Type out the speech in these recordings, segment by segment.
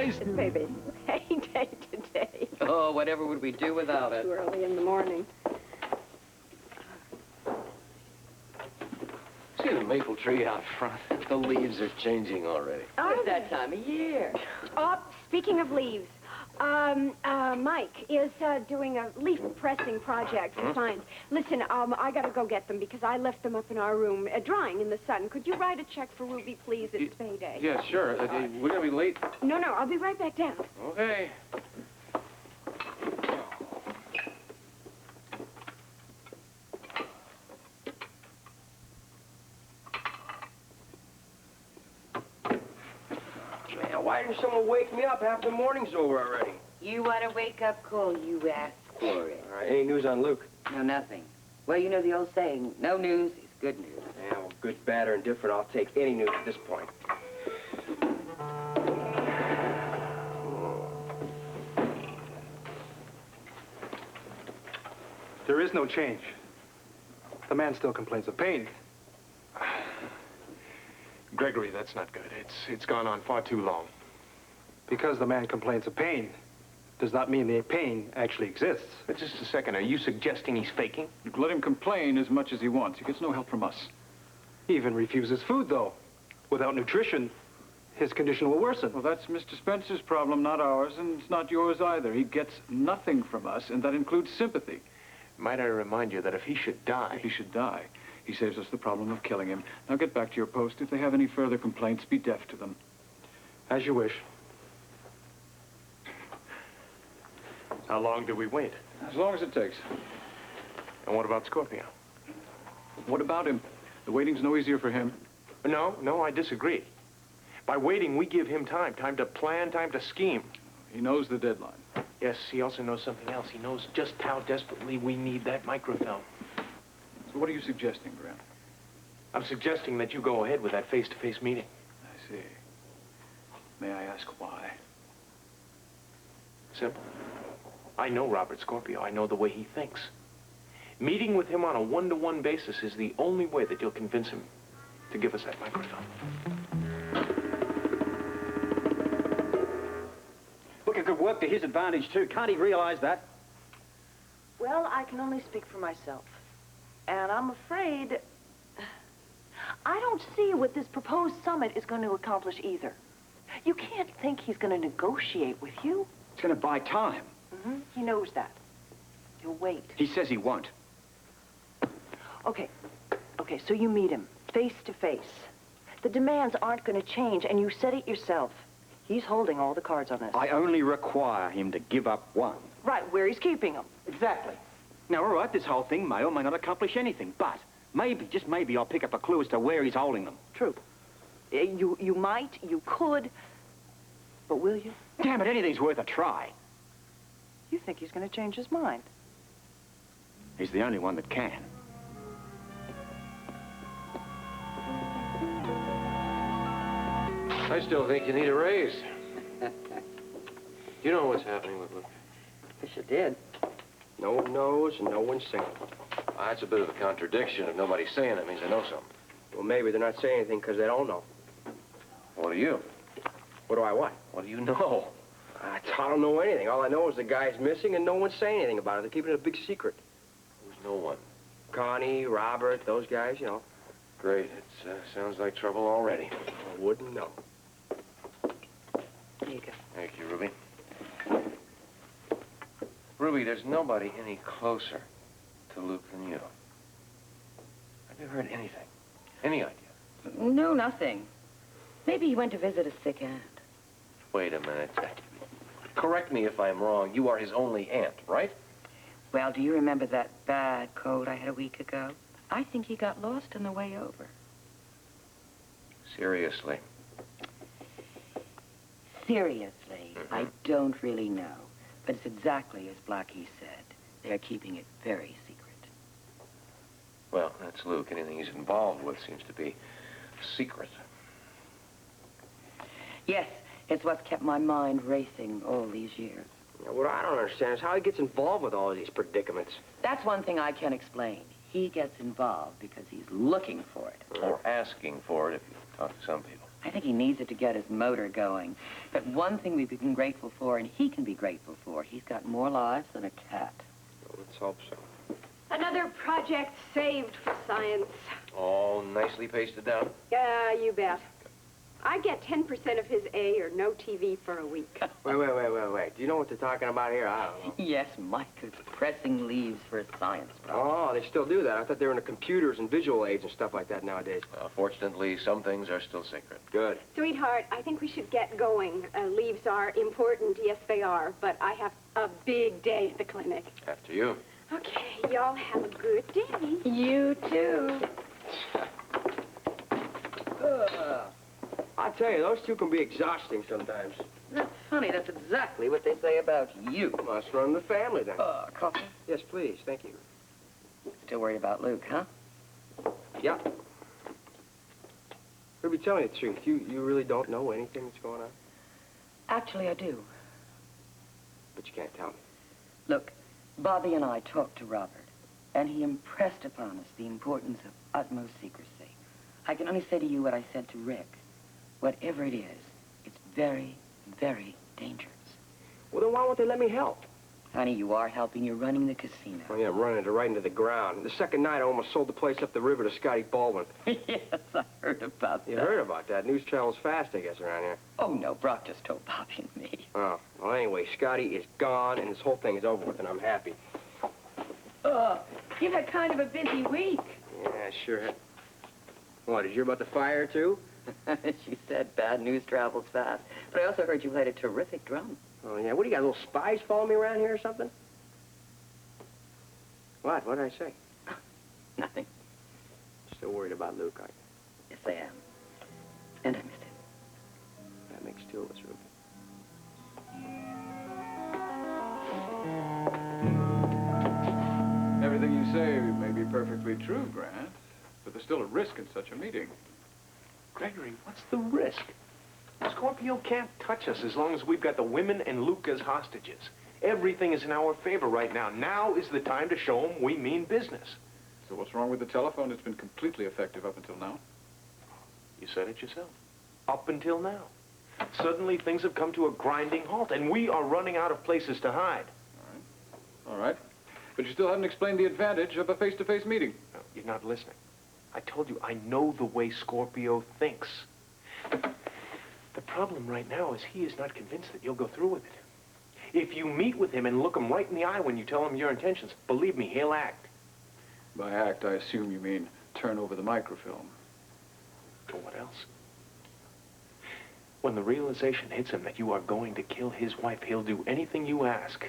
nice. It's baby. Hey, day today. Oh, whatever would we do without it? Too early in the morning. See the maple tree out front? The leaves are changing already. It's that time of year. Oh, speaking of leaves, Mike is doing a leaf pressing project for science. Listen, I gotta go get them because I left them up in our room drying in the sun. Could you write a check for Ruby, please? It's payday. Yeah, sure. We're gonna be late. No, I'll be right back down. Okay. Why didn't someone wake me up? Half the morning's over already. You want a wake-up call, you asked for it. All right, any news on Luke? No, nothing. Well, you know the old saying, no news is good news. Yeah, well, good, bad, or indifferent, I'll take any news at this point. There is no change. The man still complains of pain. Gregory, that's not good. It's gone on far too long. Because the man complains of pain does not mean the pain actually exists. But just a second, are you suggesting he's faking? You can let him complain as much as he wants. He gets no help from us. He even refuses food, though. Without nutrition, his condition will worsen. Well, that's Mr. Spencer's problem, not ours, and it's not yours either. He gets nothing from us, and that includes sympathy. Might I remind you that if he should die... If he should die, he saves us the problem of killing him. Now get back to your post. If they have any further complaints, be deaf to them. As you wish. How long do we wait? As long as it takes. And what about Scorpio? What about him? The waiting's no easier for him. No, I disagree. By waiting, we give him time to plan, time to scheme. He knows the deadline. Yes, he also knows something else. He knows just how desperately we need that microfilm. So what are you suggesting, Graham? I'm suggesting that you go ahead with that face-to-face meeting. I see. May I ask why? Simple. I know Robert Scorpio. I know the way he thinks. Meeting with him on a one-to-one basis is the only way that you'll convince him to give us that microfilm. Look, it could work to his advantage, too. Can't he realize that? Well, I can only speak for myself. And I'm afraid I don't see what this proposed summit is going to accomplish either. You can't think he's going to negotiate with you. It's going to buy time. He knows that. He'll wait. He says he won't. Okay, so you meet him face to face. The demands aren't going to change, and you said it yourself. He's holding all the cards on this. I only require him to give up one. Right, where he's keeping them. Exactly. Now, all right, this whole thing may or may not accomplish anything, but maybe, just maybe, I'll pick up a clue as to where he's holding them. True. You might, you could, but will you? Damn it, anything's worth a try. You think he's going to change his mind? He's the only one that can. I still think you need a raise. You know what's happening with Luke. Wish you did. No one knows and no one's saying. Well, that's a bit of a contradiction. If nobody's saying it, means they know something. Well, maybe they're not saying anything because they don't know. What do you? What do I what? What do you know? I don't know anything. All I know is the guy's missing and no one's saying anything about it. They're keeping it a big secret. Who's no one? Connie, Robert, those guys, you know. Great. It sounds like trouble already. I wouldn't know. Here you go. Thank you, Ruby. Ruby, there's nobody any closer to Luke than you. Have you heard anything? Any idea? No, nothing. Maybe he went to visit a sick aunt. Wait a minute. Correct me if I'm wrong. You are his only aunt, right? Well, do you remember that bad cold I had a week ago? I think he got lost on the way over. Seriously? Seriously, I don't really know. But it's exactly as Blackie said. They're keeping it very secret. Well, that's Luke. Anything he's involved with seems to be secret. Yes, it's what's kept my mind racing all these years. Now, what I don't understand is how he gets involved with all of these predicaments. That's one thing I can explain. He gets involved because he's looking for it. Or asking for it, if you talk to some people. I think he needs it to get his motor going. But one thing we've been grateful for, and he can be grateful for, he's got more lives than a cat. Well, let's hope so. Another project saved for science. All nicely pasted down. Yeah, you bet. I get 10% of his A or no TV for a week. Wait. Do you know what they're talking about here? I don't know. Yes, Mike is pressing leaves for a science project. Oh, they still do that. I thought they were into computers and visual aids and stuff like that nowadays. Fortunately, some things are still sacred. Good. Sweetheart, I think we should get going. Leaves are important, yes they are, but I have a big day at the clinic. After you. Okay, y'all have a good day. You too. I tell you, those two can be exhausting sometimes. That's funny. That's exactly what they say about you. Must run the family then. Coffee? Yes, please. Thank you. Still worried about Luke, huh? Yeah. Ruby, tell me the truth. You really don't know anything that's going on? Actually, I do. But you can't tell me. Look, Bobby and I talked to Robert, and he impressed upon us the importance of utmost secrecy. I can only say to you what I said to Rick. Whatever it is, it's very, very dangerous. Well, then why won't they let me help? Honey, you are helping. You're running the casino. Oh, yeah, I'm running it right into the ground. The second night, I almost sold the place up the river to Scotty Baldwin. Yes, I heard about that. You heard about that. News travels fast, I guess, around here. Oh, no, Brock just told Bobby and me. Oh, well, anyway, Scotty is gone, and this whole thing is over with, and I'm happy. You've had kind of a busy week. Yeah, sure. What, did you hear about the fire, too? She said bad news travels fast. But I also heard you played a terrific drum. Oh, yeah. What, do you got little spies following me around here or something? What? What did I say? Nothing. Still worried about Luke, aren't you? Yes, I am. And I missed him. That makes two of us, Ruby. Everything you say may be perfectly true, Grant, but there's still a risk in such a meeting. Gregory, what's the risk? Scorpio can't touch us as long as we've got the women and Luke as hostages. Everything is in our favor right now. Now is the time to show them we mean business. So what's wrong with the telephone? It's been completely effective up until now. You said it yourself. Up until now. Suddenly things have come to a grinding halt, and we are running out of places to hide. All right. But you still haven't explained the advantage of a face-to-face meeting. No, you're not listening. I told you, I know the way Scorpio thinks. The problem right now is he is not convinced that you'll go through with it. If you meet with him and look him right in the eye when you tell him your intentions, believe me, he'll act. By act, I assume you mean turn over the microfilm. But what else? When the realization hits him that you are going to kill his wife, he'll do anything you ask.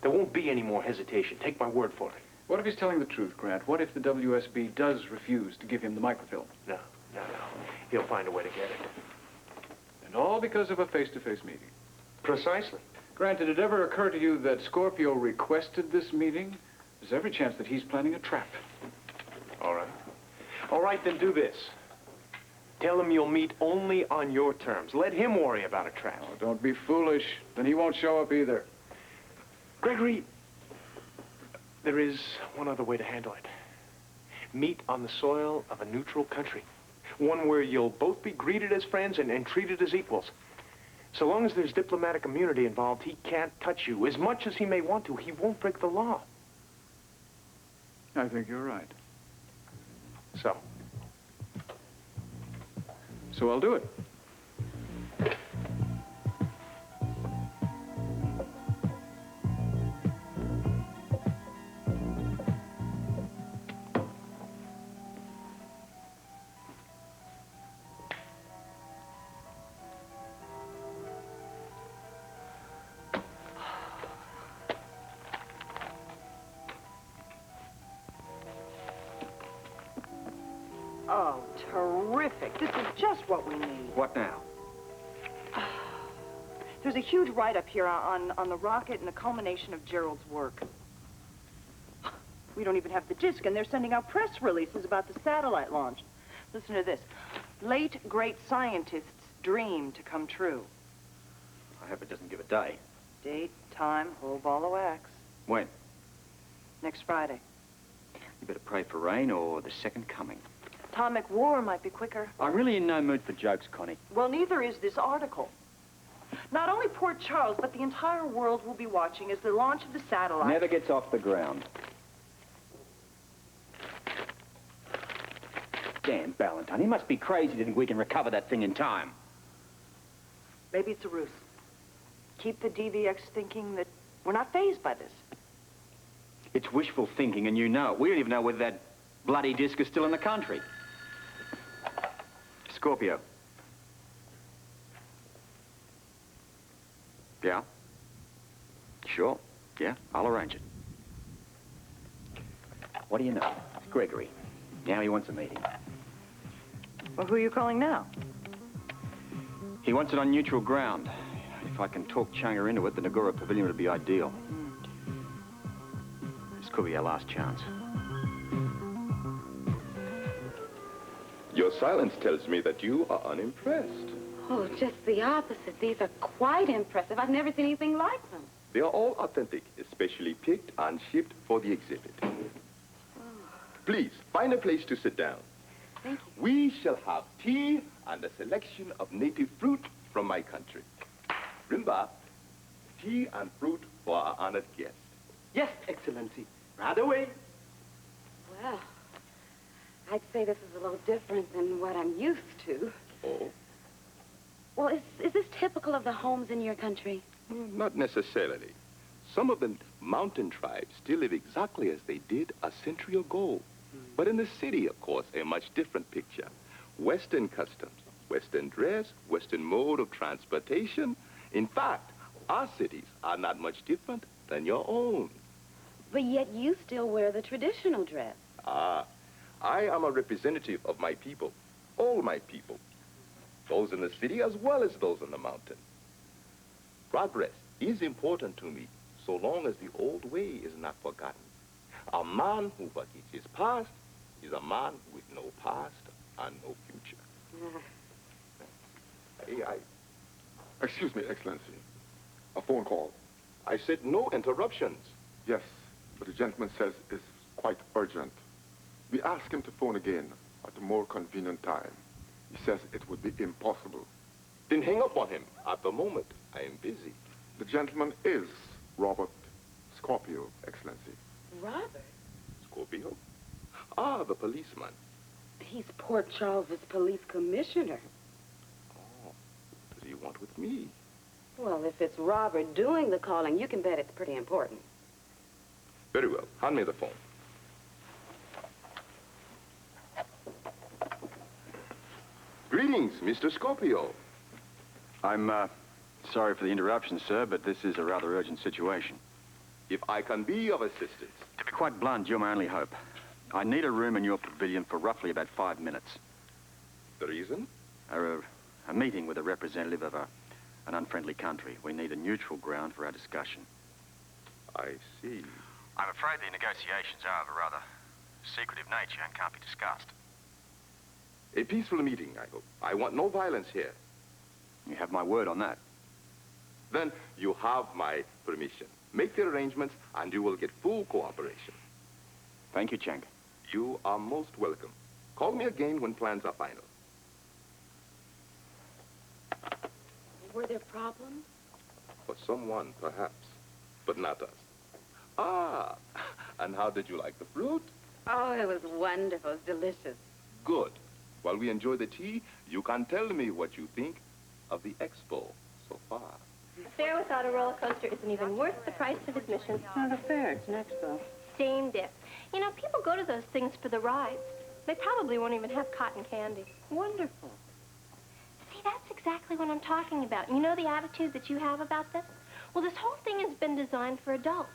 There won't be any more hesitation. Take my word for it. What if he's telling the truth, Grant? What if the WSB does refuse to give him the microfilm? No. He'll find a way to get it. And all because of a face-to-face meeting. Precisely. Grant, did it ever occur to you that Scorpio requested this meeting? There's every chance that he's planning a trap. All right. All right, then do this. Tell him you'll meet only on your terms. Let him worry about a trap. Oh, don't be foolish. Then he won't show up either. Gregory, there is one other way to handle it. Meet on the soil of a neutral country. One where you'll both be greeted as friends and treated as equals. So long as there's diplomatic immunity involved, he can't touch you. As much as he may want to, he won't break the law. I think you're right. So I'll do it. Oh, terrific. This is just what we need. What now? There's a huge write-up here on the rocket and the culmination of Gerald's work. We don't even have the disc, and they're sending out press releases about the satellite launch. Listen to this. Late, great scientists' dream to come true. I hope it doesn't give a day. Date, time, whole ball of wax. When? Next Friday. You better pray for rain or the second coming. Atomic war might be quicker. I'm really in no mood for jokes, Connie. Well, neither is this article. Not only Port Charles, but the entire world will be watching as the launch of the satellite... Never gets off the ground. Damn Ballantyne, he must be crazy to think we can recover that thing in time. Maybe it's a ruse. Keep the DVX thinking that we're not fazed by this. It's wishful thinking, and you know it. We don't even know whether that bloody disc is still in the country. Scorpio. Yeah? Sure. Yeah, I'll arrange it. What do you know? It's Gregory. Now he wants a meeting. Well, who are you calling now? He wants it on neutral ground. If I can talk Chonga into it, the Nagora Pavilion would be ideal. This could be our last chance. Your silence tells me that you are unimpressed. Oh, just the opposite. These are quite impressive. I've never seen anything like them. They are all authentic, especially picked and shipped for the exhibit. Please, find a place to sit down. Thank you. We shall have tea and a selection of native fruit from my country. Remember, tea and fruit for our honored guest. Yes, Excellency. Right away. Well, I'd say this is a little different than what I'm used to. Oh? Well, is this typical of the homes in your country? Not necessarily. Some of the mountain tribes still live exactly as they did a century ago. But in the city, of course, a much different picture. Western customs, Western dress, Western mode of transportation. In fact, our cities are not much different than your own. But yet you still wear the traditional dress. Ah, I am a representative of my people, all my people. Those in the city as well as those on the mountain. Progress is important to me, so long as the old way is not forgotten. A man who forgets his past is a man with no past and no future. Excuse me, Excellency. A phone call. I said no interruptions. Yes, but the gentleman says it's quite urgent. We asked him to phone again at a more convenient time. He says it would be impossible. Then hang up on him. At the moment, I am busy. The gentleman is Robert Scorpio, Excellency. Robert? Scorpio? Ah, the policeman. He's Port Charles's police commissioner. Oh, what does he want with me? Well, if it's Robert doing the calling, you can bet it's pretty important. Very well. Hand me the phone. Greetings, Mr. Scorpio. I'm, sorry for the interruption, sir, but this is a rather urgent situation. If I can be of assistance. To be quite blunt, you're my only hope. I need a room in your pavilion for roughly about 5 minutes. The reason? A meeting with a representative of an unfriendly country. We need a neutral ground for our discussion. I see. I'm afraid the negotiations are of a rather secretive nature and can't be discussed. A peaceful meeting, I hope. I want no violence here. You have my word on that. Then you have my permission. Make the arrangements, and you will get full cooperation. Thank you, Chonga. You are most welcome. Call me again when plans are final. Were there problems? For someone, perhaps, but not us. Ah, and how did you like the fruit? Oh, it was wonderful. It was delicious. Good. While we enjoy the tea, you can tell me what you think of the expo so far. A fair without a roller coaster isn't even worth the price of admission. It's not a fair, it's an expo. Same dip. You know, people go to those things for the rides. They probably won't even have cotton candy. Wonderful. See, that's exactly what I'm talking about. You know the attitude that you have about this? Well, this whole thing has been designed for adults.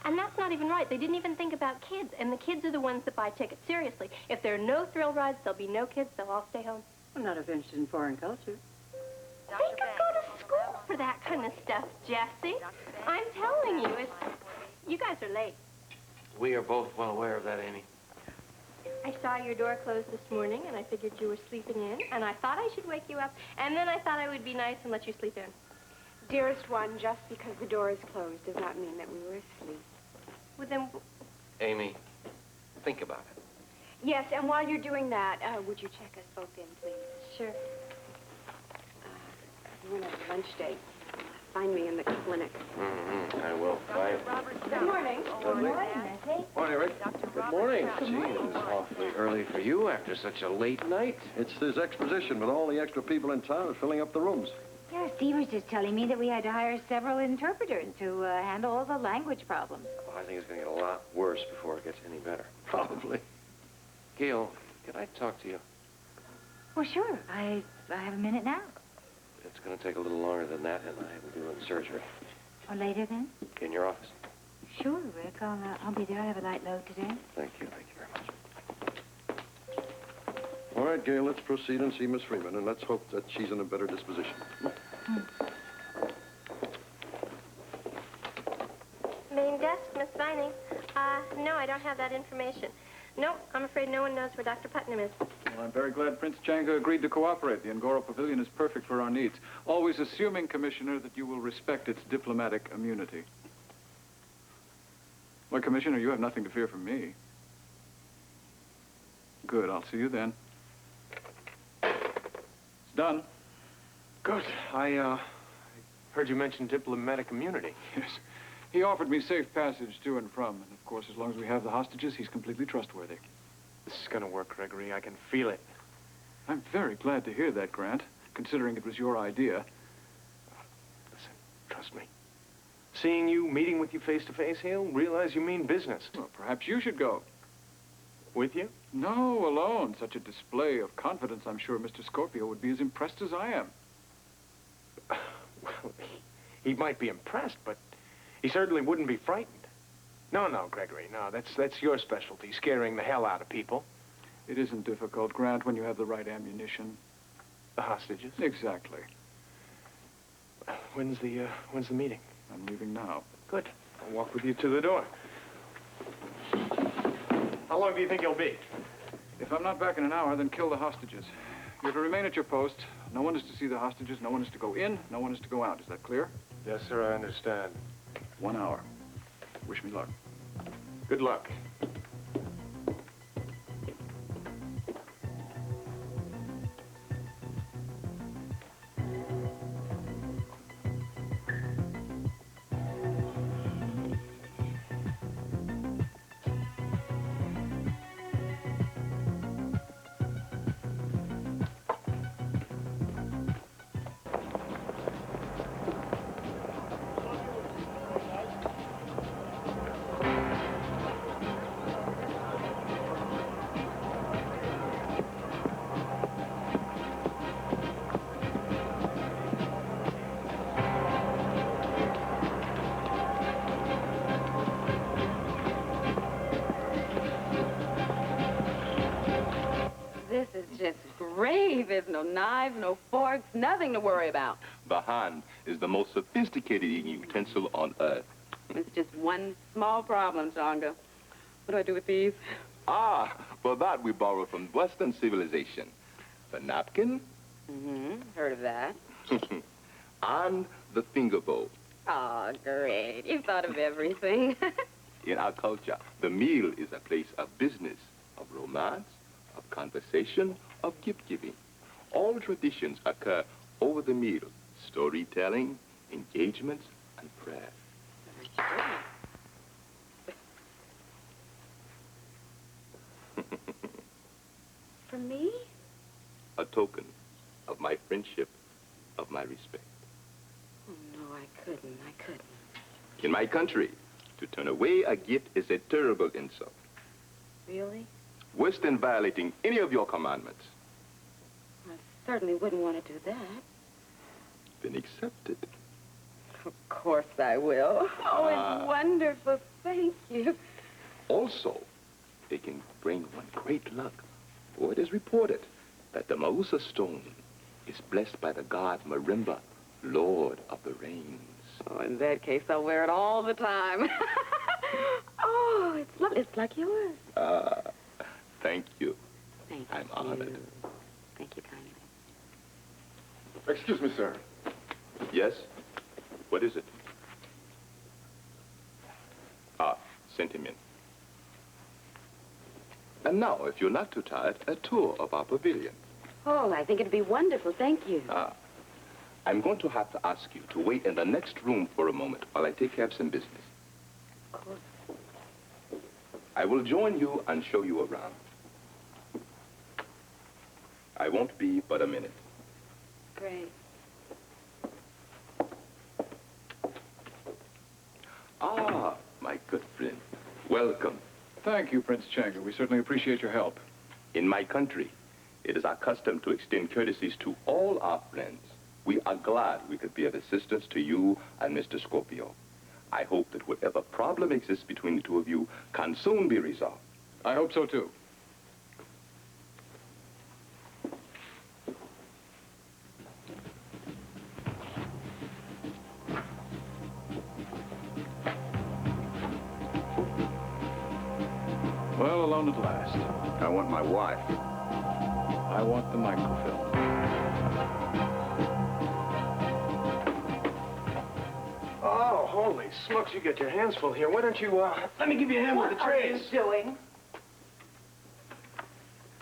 And that's not even right. They didn't even think about kids. And the kids are the ones that buy tickets. Seriously. If there are no thrill rides, there'll be no kids. They'll all stay home. I'm not interested in foreign culture. They could go to school for that kind of stuff, Jessie. I'm telling you, you guys are late. We are both well aware of that, Amy. I saw your door closed this morning, and I figured you were sleeping in, and I thought I should wake you up, and then I thought I would be nice and let you sleep in. Dearest one, just because the door is closed does not mean that we were asleep. Well, then... Amy, think about it. Yes, and while you're doing that, would you check us both in, please? Sure. You want a lunch date? Find me in the clinic. I will. Bye. Good morning. Good morning. Morning, Rick. Good morning. Gee, it was awfully early for you after such a late night. It's this exposition with all the extra people in town is filling up the rooms. Yeah, Steve was just telling me that we had to hire several interpreters to handle all the language problems. Well, I think it's going to get a lot worse before it gets any better. Probably. Gail, can I talk to you? Well, sure. I have a minute now. It's going to take a little longer than that, and I'm doing surgery. Or later then? In your office. Sure, Rick. I'll be there. I have a light load today. Thank you. Thank you very much. All right, Gail, let's proceed and see Miss Freeman, and let's hope that she's in a better disposition. Main desk, Miss Vining. No, I don't have that information. No, I'm afraid no one knows where Dr. Putnam is. Well, I'm very glad Prince Chonga agreed to cooperate. The Angora Pavilion is perfect for our needs. Always assuming, Commissioner, that you will respect its diplomatic immunity. Well, Commissioner, you have nothing to fear from me. Good, I'll see you then. It's done. Good. I heard you mention diplomatic immunity. Yes. He offered me safe passage to and from. And, of course, as long as we have the hostages, he's completely trustworthy. This is going to work, Gregory. I can feel it. I'm very glad to hear that, Grant, considering it was your idea. Listen, trust me. Seeing you, meeting with you face-to-face, he'll realize you mean business. Well, perhaps you should go. With you? No, alone. Such a display of confidence, I'm sure Mr. Scorpio would be as impressed as I am. Well, he might be impressed, but he certainly wouldn't be frightened. No, Gregory, no, that's your specialty, scaring the hell out of people. It isn't difficult, Grant, when you have the right ammunition. The hostages? Exactly. When's the meeting? I'm leaving now. Good. I'll walk with you to the door. How long do you think you'll be? If I'm not back in an hour, then kill the hostages. You're to remain at your post. No one is to see the hostages. No one is to go in. No one is to go out. Is that clear? Yes, sir, I understand. 1 hour. Wish me luck. Good luck. This is just great. There's no knives, no forks, nothing to worry about. The hand is the most sophisticated eating utensil on earth. It's just one small problem, Chonga. What do I do with these? Ah, for that we borrow from Western civilization. The napkin. Mm-hmm. Heard of that. And the finger bowl. Oh, great. You've thought of everything. In our culture, the meal is a place of business, of romance, of conversation, of gift-giving. All traditions occur over the meal. Storytelling, engagements, and prayer. For me? A token of my friendship, of my respect. Oh, no, I couldn't. In my country, to turn away a gift is a terrible insult. Really? Worse than violating any of your commandments. I certainly wouldn't want to do that. Then accept it. Of course I will. Oh, it's wonderful. Thank you. Also, they can bring one great luck. For it is reported that the Mausa stone is blessed by the god Marimba, Lord of the Rains. Oh, in that case, I'll wear it all the time. Oh, it's lovely. It's like yours. Thank you. Thank I'm honored. Thank you kindly. Excuse me, sir. Yes? What is it? Send him in. And now, if you're not too tired, a tour of our pavilion. Oh, I think it'd be wonderful. Thank you. I'm going to have to ask you to wait in the next room for a moment while I take care of some business. Of course. I will join you and show you around. I won't be but a minute. Great. Ah, my good friend. Welcome. Thank you, Prince Chonga. We certainly appreciate your help. In my country, it is our custom to extend courtesies to all our friends. We are glad we could be of assistance to you and Mr. Scorpio. I hope that whatever problem exists between the two of you can soon be resolved. I hope so, too. Well, alone at last. I want my wife. I want the microfilm. Oh, holy smokes, you got your hands full here. Why don't you, let me give you a hand with the trays. What are you doing?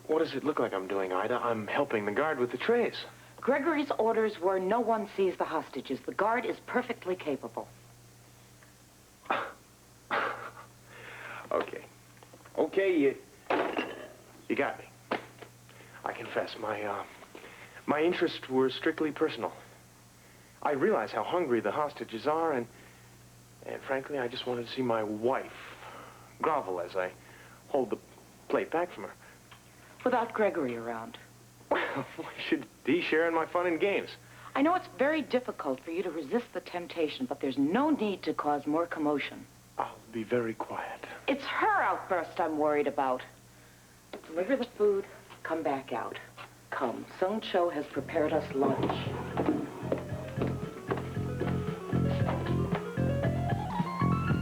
What does it look like I'm doing, Ida? I'm helping the guard with the trays. Gregory's orders were no one sees the hostages. The guard is perfectly capable. Okay. Okay, you got me. I confess, my interests were strictly personal. I realize how hungry the hostages are, and frankly, I just wanted to see my wife grovel as I hold the plate back from her. Without Gregory around. Well, why should he share in my fun and games? I know it's very difficult for you to resist the temptation, but there's no need to cause more commotion. I'll be very quiet. It's her outburst I'm worried about. Deliver the food, come back out. Come, Sung Cho has prepared us lunch.